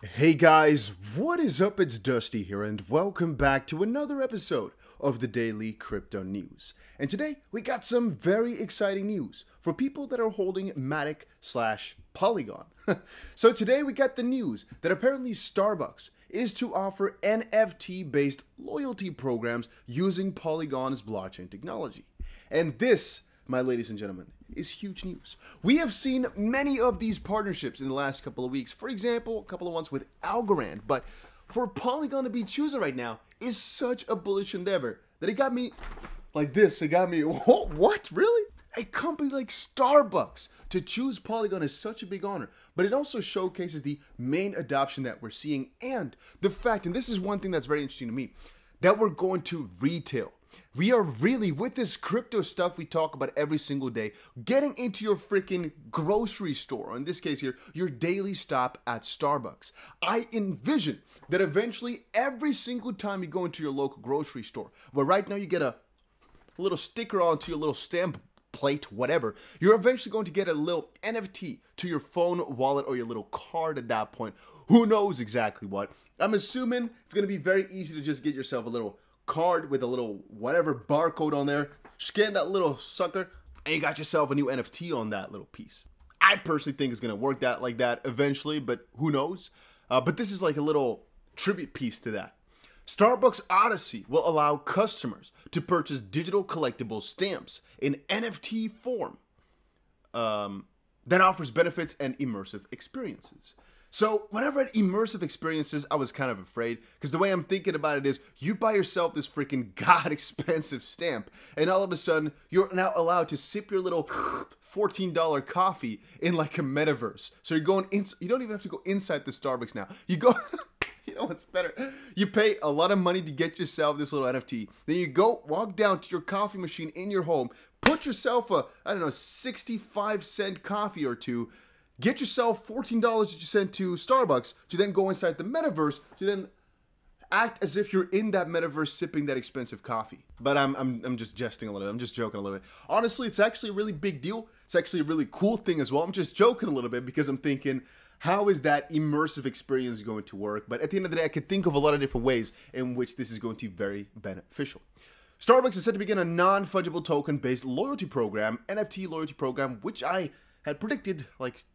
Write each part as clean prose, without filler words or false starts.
Hey guys, what is up? It's Dusty here and welcome back to another episode of the Daily Crypto News. And today we got some very exciting news for people that are holding Matic / Polygon. So today we got the news that apparently Starbucks is to offer NFT-based loyalty programs using Polygon's blockchain technology. And this, my ladies and gentlemen, is huge news. We have seen many of these partnerships in the last couple of weeks. For example, a couple of ones with Algorand, but for Polygon to be chosen right now is such a bullish endeavor that it got me like this. It got me, what, really? A company like Starbucks to choose Polygon is such a big honor, but it also showcases the main adoption that we're seeing and the fact, and this is one thing that's very interesting to me, that we're going to retail. We are really, with this crypto stuff we talk about every single day, getting into your freaking grocery store, or in this case here, your daily stop at Starbucks. I envision that eventually every single time you go into your local grocery store, where right now you get a little sticker onto your little stamp plate, whatever, you're eventually going to get a little NFT to your phone, wallet, or your little card at that point. Who knows exactly what? I'm assuming it's going to be very easy to just get yourself a little card with a little whatever barcode on there, scan that little sucker, and you got yourself a new NFT on that little piece. I personally think it's going to work like that eventually, but who knows? But this is like a little tribute piece to that. Starbucks Odyssey will allow customers to purchase digital collectible stamps in NFT form that offers benefits and immersive experiences. So whenever I had immersive experiences, I was kind of afraid because the way I'm thinking about it is you buy yourself this freaking god expensive stamp and all of a sudden you're now allowed to sip your little $14 coffee in like a metaverse. So you're going in, you don't even have to go inside the Starbucks now. You go, you know what's better? You pay a lot of money to get yourself this little NFT. Then you go walk down to your coffee machine in your home, put yourself a, I don't know, 65-cent coffee or two, get yourself $14 that you sent to Starbucks to then go inside the metaverse to then act as if you're in that metaverse sipping that expensive coffee. But I'm just jesting a little bit. I'm just joking a little bit. Honestly, it's actually a really big deal. It's actually a really cool thing as well. I'm just joking a little bit because I'm thinking, how is that immersive experience going to work? But at the end of the day, I could think of a lot of different ways in which this is going to be very beneficial. Starbucks is set to begin a non-fungible token-based loyalty program, NFT loyalty program, which I had predicted like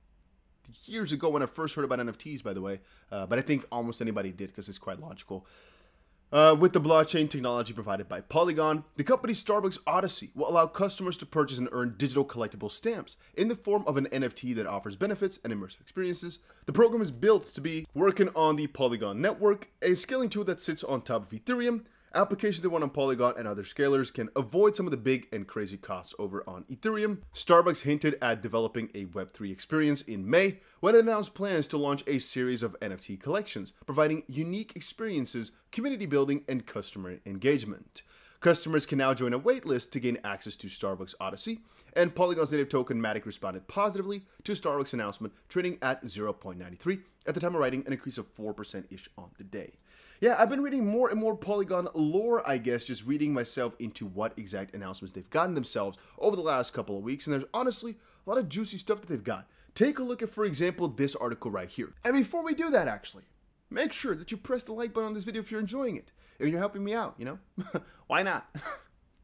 years ago when I first heard about NFTs, by the way, but I think almost anybody did because it's quite logical. With the blockchain technology provided by Polygon, the company Starbucks Odyssey will allow customers to purchase and earn digital collectible stamps in the form of an NFT that offers benefits and immersive experiences. The program is built to be working on the Polygon network, a scaling tool that sits on top of Ethereum. Applications that run on Polygon and other scalers can avoid some of the big and crazy costs over on Ethereum. Starbucks hinted at developing a Web3 experience in May when it announced plans to launch a series of NFT collections, providing unique experiences, community building, and customer engagement. Customers can now join a waitlist to gain access to Starbucks Odyssey, and Polygon's native token Matic responded positively to Starbucks' announcement, trading at 0.93 at the time of writing, an increase of 4%-ish on the day. Yeah, I've been reading more and more Polygon lore, I guess, just reading myself into what exact announcements they've gotten themselves over the last couple of weeks, and there's honestly a lot of juicy stuff that they've got. Take a look at, for example, this article right here. And before we do that, actually, make sure that you press the like button on this video if you're enjoying it. If you're helping me out, you know? Why not?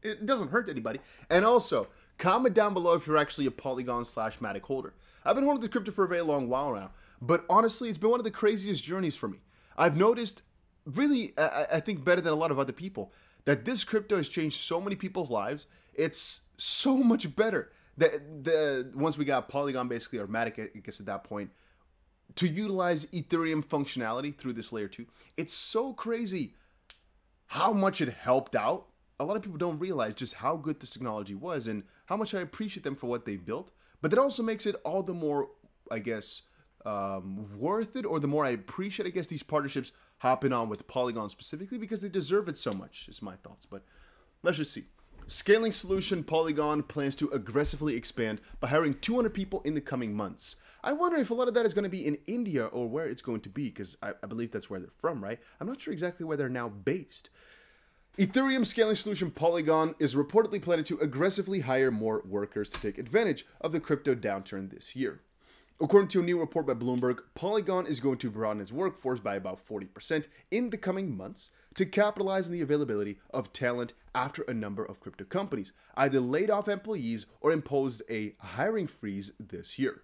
It doesn't hurt anybody. And also, comment down below if you're actually a Polygon / Matic holder. I've been holding this crypto for a very long while now, but honestly, it's been one of the craziest journeys for me. I've noticed, really, I think better than a lot of other people, that this crypto has changed so many people's lives. It's so much better that once we got Polygon, basically, or Matic, I guess at that point, to utilize Ethereum functionality through this layer 2. It's so crazy how much it helped out. A lot of people don't realize just how good this technology was and how much I appreciate them for what they built. But that also makes it all the more, I guess, worth it, or the more I appreciate, I guess, these partnerships hopping on with Polygon specifically because they deserve it so much, is my thoughts. But let's just see. Scaling solution Polygon plans to aggressively expand by hiring 200 people in the coming months. I wonder if a lot of that is going to be in India or where it's going to be, because I believe that's where they're from, right? I'm not sure exactly where they're now based. Ethereum scaling solution Polygon is reportedly planning to aggressively hire more workers to take advantage of the crypto downturn this year. According to a new report by Bloomberg, Polygon is going to broaden its workforce by about 40% in the coming months to capitalize on the availability of talent after a number of crypto companies either laid off employees or imposed a hiring freeze this year.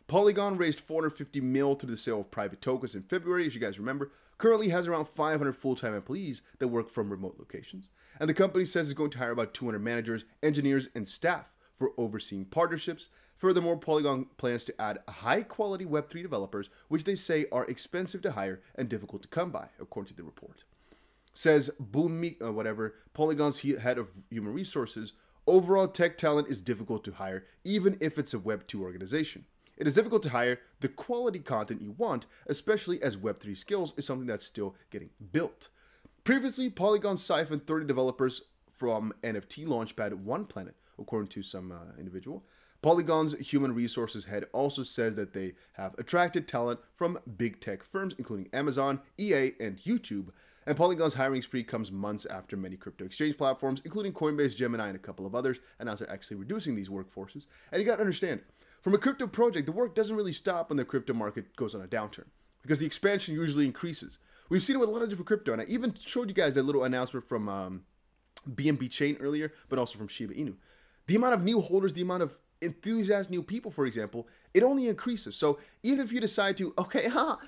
Polygon raised 450 mil through the sale of private tokens in February, as you guys remember, currently has around 500 full-time employees that work from remote locations, and the company says it's going to hire about 200 managers, engineers, and staff for overseeing partnerships. Furthermore, Polygon plans to add high-quality Web3 developers, which they say are expensive to hire and difficult to come by, according to the report. Says Polygon's head of human resources, overall tech talent is difficult to hire, even if it's a Web2 organization. It is difficult to hire the quality content you want, especially as Web3 skills is something that's still getting built. Previously, Polygon siphoned 30 developers from NFT launchpad One Planet, according to some individual. Polygon's human resources head also says that they have attracted talent from big tech firms, including Amazon, EA, and YouTube. And Polygon's hiring spree comes months after many crypto exchange platforms, including Coinbase, Gemini, and a couple of others, announced they're actually reducing these workforces. And you got to understand, from a crypto project, the work doesn't really stop when the crypto market goes on a downturn, because the expansion usually increases. We've seen it with a lot of different crypto, and I even showed you guys that little announcement from BNB Chain earlier, but also from Shiba Inu. The amount of new holders, the amount of enthusiastic new people, for example, it only increases. So even if you decide to, okay,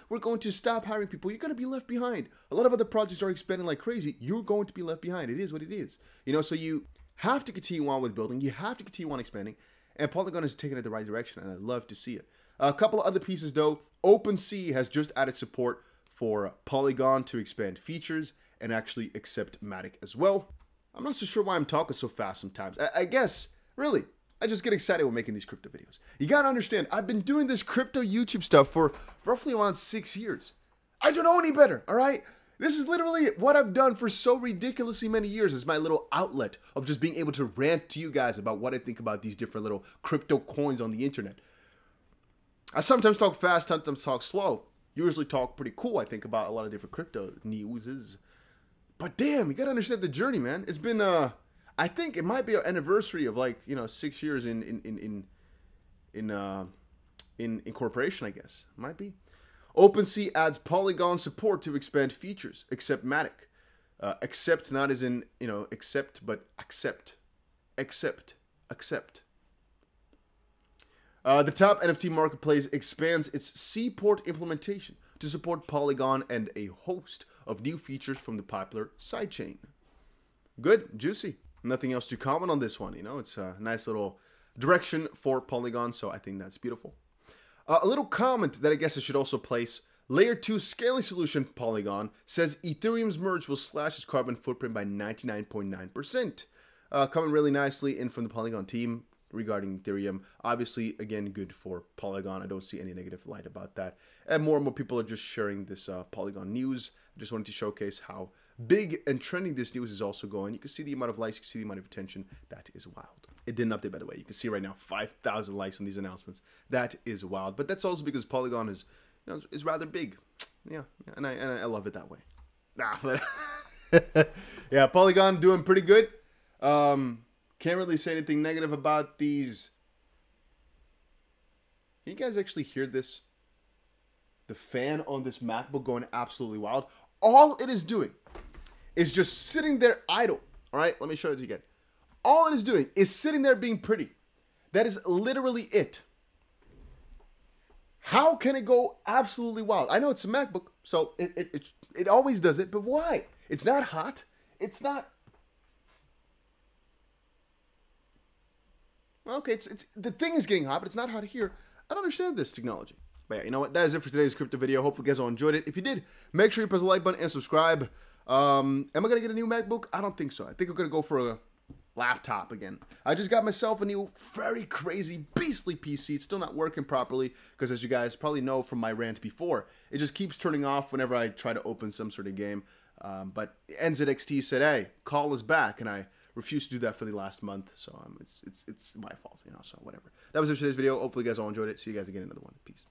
we're going to stop hiring people, you're going to be left behind. A lot of other projects are expanding like crazy. You're going to be left behind. It is what it is. You know, so you have to continue on with building. You have to continue on expanding. And Polygon is taking it the right direction, and I love to see it. A couple of other pieces, though. OpenSea has just added support for Polygon to expand features and actually accept Matic as well. I'm not so sure why I'm talking so fast sometimes. I guess, really, I just get excited when making these crypto videos. You gotta understand, I've been doing this crypto YouTube stuff for roughly around 6 years. I don't know any better, all right? This is literally what I've done for so ridiculously many years as my little outlet of just being able to rant to you guys about what I think about these different little crypto coins on the internet. I sometimes talk fast, sometimes talk slow. Usually talk pretty cool, I think, about a lot of different crypto news. But damn, you gotta understand the journey, man. It's been, I think it might be our anniversary of 6 years in incorporation, I guess. Might be. OpenSea adds Polygon support to expand features, except Matic. Accept not as in, accept, but accept. Accept. The top NFT marketplace expands its Seaport implementation to support Polygon and a host of new features from the popular sidechain. Good, juicy. Nothing else to comment on this one. It's a nice little direction for Polygon, so I think that's beautiful. A little comment that I guess I should also place. Layer 2 scaling solution Polygon says Ethereum's merge will slash its carbon footprint by 99.9%. Coming really nicely in from the Polygon team regarding Ethereum. Obviously, again, good for Polygon. I don't see any negative light about that. And more people are just sharing this Polygon news. I just wanted to showcase how big and trending this news is also going. You can see the amount of likes, you can see the amount of attention. That is wild. It didn't update, by the way. You can see right now 5,000 likes on these announcements. That is wild. But that's also because Polygon is, is rather big. Yeah, and I love it that way. But yeah, Polygon doing pretty good. Can't really say anything negative about these. Can you guys actually hear this? The fan on this MacBook going absolutely wild. All it is doing is just sitting there idle. All right, let me show it to you guys. All it is doing is sitting there being pretty. That is literally it. How can it go absolutely wild? I know it's a MacBook, so it always does it, but why? It's not hot. It's not. Okay, it's the thing is getting hot, but it's not hot here. I don't understand this technology. But yeah, you know what? That is it for today's crypto video. Hopefully you guys all enjoyed it. If you did, make sure you press the like button and subscribe. Am I going to get a new MacBook? I don't think so. I think I'm going to go for a laptop again. I just got myself a new very crazy beastly PC. It's still not working properly because, as you guys probably know from my rant before, it just keeps turning off whenever I try to open some sort of game. But NZXT said, hey, call us back, and I refused to do that for the last month, so it's my fault, so whatever. That was it for today's video. Hopefully you guys all enjoyed it. See you guys again in another one. Peace.